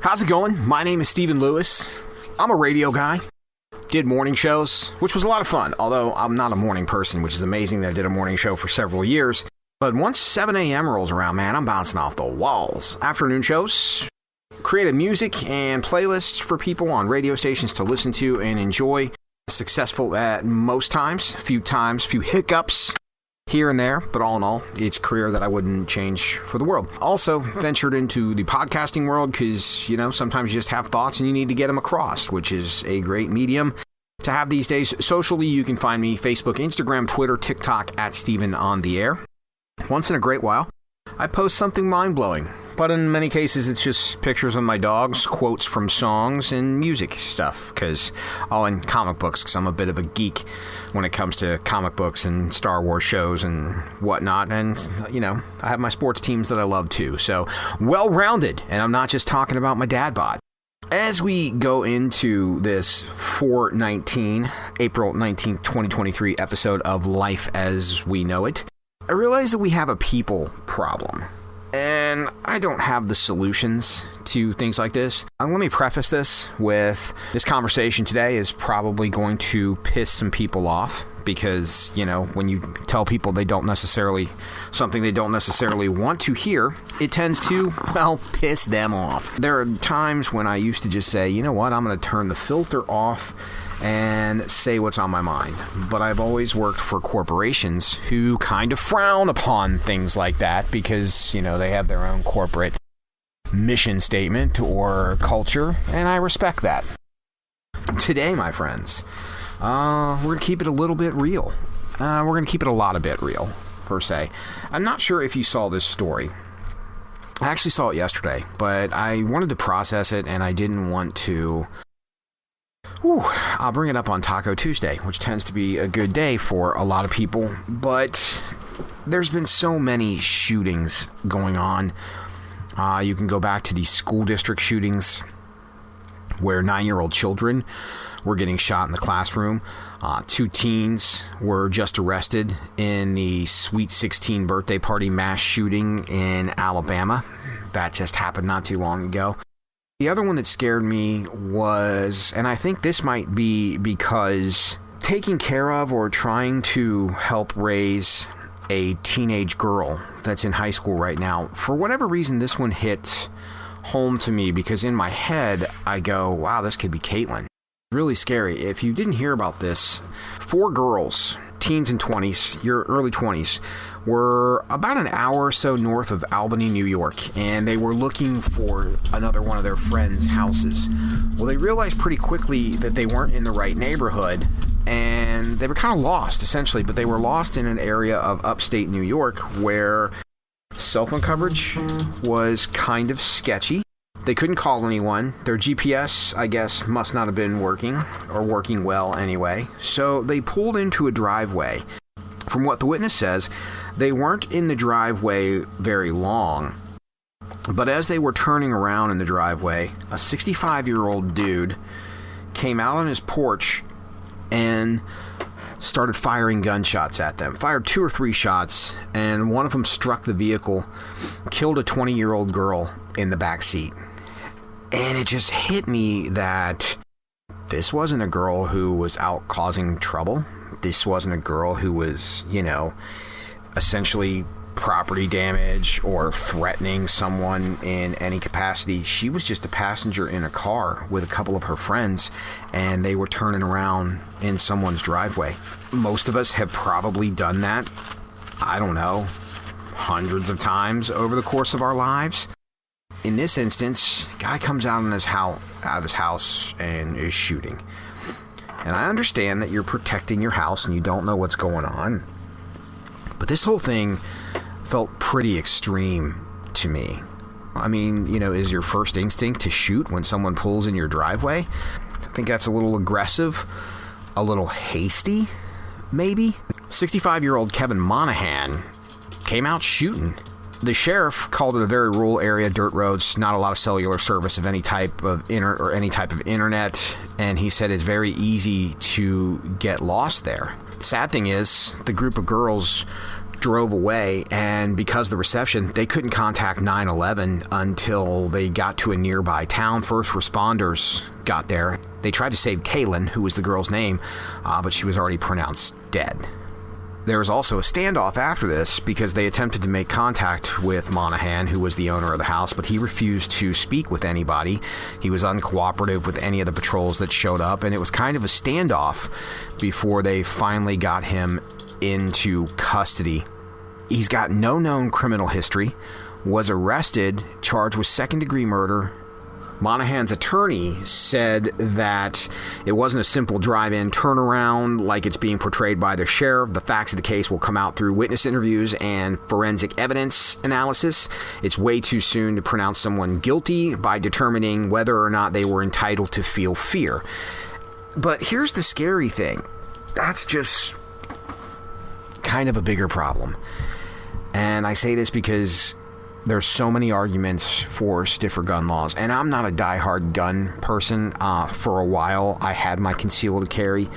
How's it going? My name is Stephen Lewis. I'm a radio guy. Did morning shows, which was a lot of fun, although I'm not a morning person, which is amazing that I did a morning show for several years. But once 7 a.m. rolls around, man, I'm bouncing off the walls. Afternoon shows, created music and playlists for people on radio stations to listen to and enjoy. Successful at most times, few hiccups here and there, but all in all, it's a career that I wouldn't change for the world. Also ventured into the podcasting world because, sometimes you just have thoughts and you need to get them across, which is a great medium to have these days. Socially, you can find me Facebook, Instagram, Twitter, TikTok at Steven on the Air. Once in a great while, I post something mind-blowing, but in many cases it's just pictures of my dogs, quotes from songs, and music stuff, because in comic books, because I'm a bit of a geek when it comes to comic books and Star Wars shows and whatnot, and, I have my sports teams that I love too, so well-rounded, and I'm not just talking about my dad bod. As we go into this April 19th, 2023 episode of Life as We Know It, I realize that we have a people problem, and I don't have the solutions to things like this. Let me preface this with this conversation today is probably going to piss some people off because, when you tell people something they don't necessarily want to hear, it tends to, piss them off. There are times when I used to just say, you know what, I'm going to turn the filter off and say what's on my mind. But I've always worked for corporations who kind of frown upon things like that because, they have their own corporate mission statement or culture, and I respect that. Today, my friends, we're going to keep it a little bit real. We're going to keep it a lot of bit real, per se. I'm not sure if you saw this story. I actually saw it yesterday, but I wanted to process it, and I didn't want to... I'll bring it up on Taco Tuesday, which tends to be a good day for a lot of people, but there's been so many shootings going on. You can go back to the school district shootings where 9-year-old children were getting shot in the classroom. 2 teens were just arrested in the Sweet 16 birthday party mass shooting in Alabama. That just happened not too long ago. The other one that scared me was, and I think this might be because taking care of or trying to help raise a teenage girl that's in high school right now, for whatever reason, this one hit home to me because in my head, I go, wow, this could be Caitlin. Really scary. If you didn't hear about this, 4 girls, teens and 20s, your early 20s, were about an hour or so north of Albany, New York, and they were looking for another one of their friends' houses. Well, they realized pretty quickly that they weren't in the right neighborhood, and they were kind of lost, essentially, but they were lost in an area of upstate New York where cell phone coverage was kind of sketchy. They couldn't call anyone. Their GPS, I guess, must not have been working, or working well anyway. So they pulled into a driveway. From what the witness says, they weren't in the driveway very long. But as they were turning around in the driveway, a 65-year-old dude came out on his porch and started firing gunshots at them. Fired 2 or 3 shots, and one of them struck the vehicle, killed a 20-year-old girl in the back seat. And it just hit me that this wasn't a girl who was out causing trouble. This wasn't a girl who was, essentially property damage or threatening someone in any capacity. She was just a passenger in a car with a couple of her friends, and they were turning around in someone's driveway. Most of us have probably done that, I don't know, hundreds of times over the course of our lives. In this instance, guy comes out of his house and is shooting. And I understand that you're protecting your house and you don't know what's going on. But this whole thing felt pretty extreme to me. I mean, is your first instinct to shoot when someone pulls in your driveway? I think that's a little aggressive, a little hasty, maybe. 65-year-old Kevin Monahan came out shooting. The sheriff called it a very rural area, dirt roads, not a lot of cellular service of any type of internet, and he said it's very easy to get lost there. The sad thing is, the group of girls drove away, and because of the reception, they couldn't contact 911 until they got to a nearby town. First responders got there. They tried to save Kaylin, who was the girl's name, but she was already pronounced dead. There was also a standoff after this because they attempted to make contact with Monahan, who was the owner of the house, but he refused to speak with anybody. He was uncooperative with any of the patrols that showed up, and it was kind of a standoff before they finally got him into custody. He's got no known criminal history, was arrested, charged with second-degree murder. Monahan's attorney said that it wasn't a simple drive-in turnaround like it's being portrayed by the sheriff. The facts of the case will come out through witness interviews and forensic evidence analysis. It's way too soon to pronounce someone guilty by determining whether or not they were entitled to feel fear. But here's the scary thing. That's just kind of a bigger problem. And I say this because there's so many arguments for stiffer gun laws, and I'm not a diehard gun person. For a while, I had my concealed carry,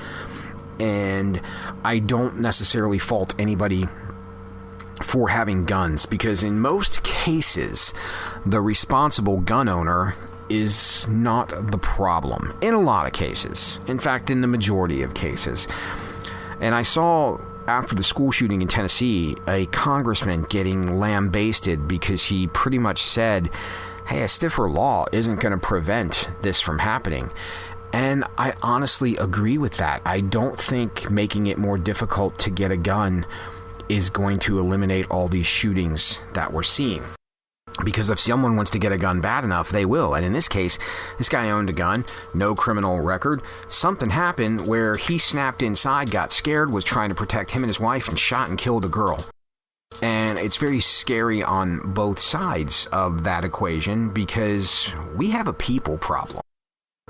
and I don't necessarily fault anybody for having guns, because in most cases, the responsible gun owner is not the problem. In a lot of cases. In fact, in the majority of cases. And I saw, after the school shooting in Tennessee, a congressman getting lambasted because he pretty much said, hey, a stiffer law isn't going to prevent this from happening. And I honestly agree with that. I don't think making it more difficult to get a gun is going to eliminate all these shootings that we're seeing. Because if someone wants to get a gun bad enough, they will. And in this case, this guy owned a gun, no criminal record. Something happened where he snapped inside, got scared, was trying to protect him and his wife, and shot and killed a girl. And it's very scary on both sides of that equation because we have a people problem.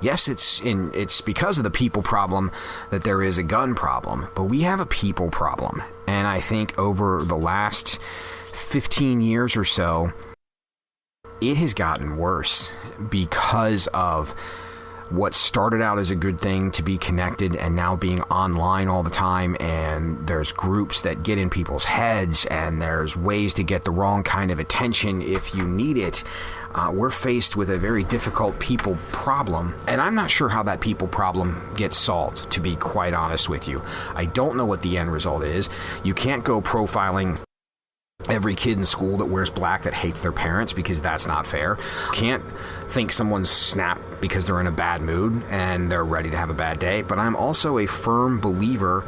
Yes, it's because of the people problem that there is a gun problem, but we have a people problem. And I think over the last 15 years or so, it has gotten worse because of what started out as a good thing to be connected and now being online all the time, and there's groups that get in people's heads, and there's ways to get the wrong kind of attention if you need it. We're faced with a very difficult people problem, and I'm not sure how that people problem gets solved, to be quite honest with you. I don't know what the end result is. You can't go profiling every kid in school that wears black that hates their parents, because that's not fair. Can't think someone's snapped because they're in a bad mood and they're ready to have a bad day. But I'm also a firm believer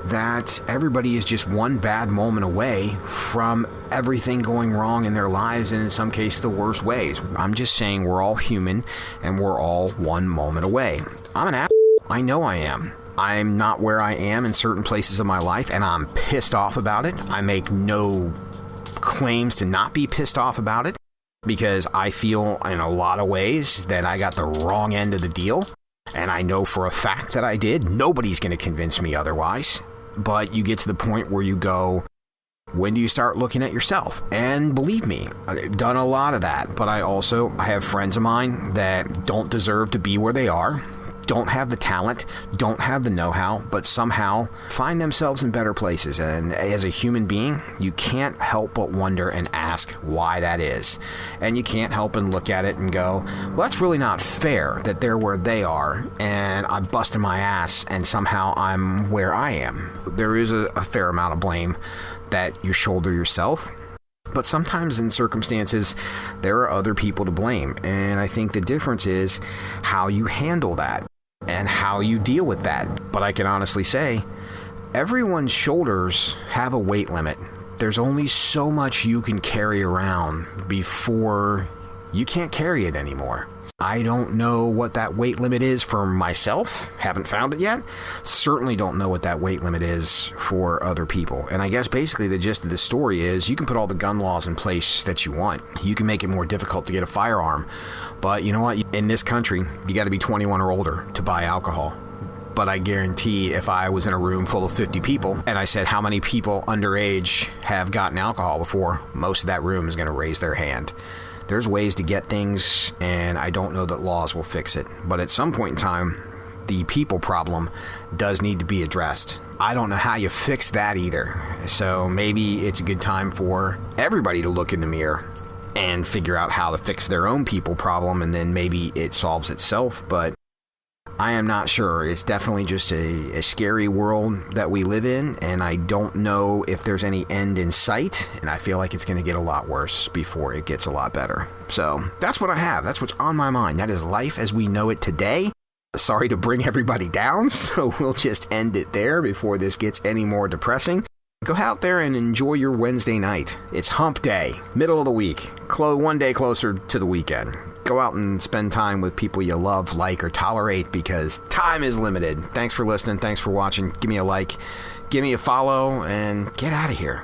that everybody is just one bad moment away from everything going wrong in their lives, and in some cases the worst ways. I'm just saying we're all human and we're all one moment away. I'm an asshole. I know I am. I'm not where I am in certain places of my life, and I'm pissed off about it. I make no claims to not be pissed off about it, because I feel in a lot of ways that I got the wrong end of the deal, and I know for a fact that I did. Nobody's going to convince me otherwise. But you get to the point where you go, when do you start looking at yourself? And believe me, I've done a lot of that, but I have friends of mine that don't deserve to be where they are, don't have the talent, don't have the know-how, but somehow find themselves in better places. And as a human being, you can't help but wonder and ask why that is. And you can't help and look at it and go, well, that's really not fair that they're where they are and I'm busting my ass and somehow I'm where I am. There is a fair amount of blame that you shoulder yourself. But sometimes in circumstances, there are other people to blame. And I think the difference is how you handle that and how you deal with that. But I can honestly say, everyone's shoulders have a weight limit. There's only so much you can carry around before you can't carry it anymore. I don't know what that weight limit is for myself. Haven't found it yet. Certainly don't know what that weight limit is for other people. And I guess basically the gist of the story is you can put all the gun laws in place that you want. You can make it more difficult to get a firearm. But you know what? In this country, you got to be 21 or older to buy alcohol. But I guarantee if I was in a room full of 50 people and I said how many people underage have gotten alcohol before, most of that room is going to raise their hand. There's ways to get things, and I don't know that laws will fix it. But at some point in time, the people problem does need to be addressed. I don't know how you fix that either. So maybe it's a good time for everybody to look in the mirror and figure out how to fix their own people problem, and then maybe it solves itself. But I am not sure. It's definitely just a scary world that we live in, and I don't know if there's any end in sight, and I feel like it's going to get a lot worse before it gets a lot better. So that's what I have. That's what's on my mind. That is life as we know it today. Sorry to bring everybody down, so we'll just end it there before this gets any more depressing. Go out there and enjoy your Wednesday night. It's hump day, middle of the week, one day closer to the weekend. Go out and spend time with people you love, like, or tolerate, because time is limited. Thanks for listening. Thanks for watching. Give me a like, give me a follow, and get out of here.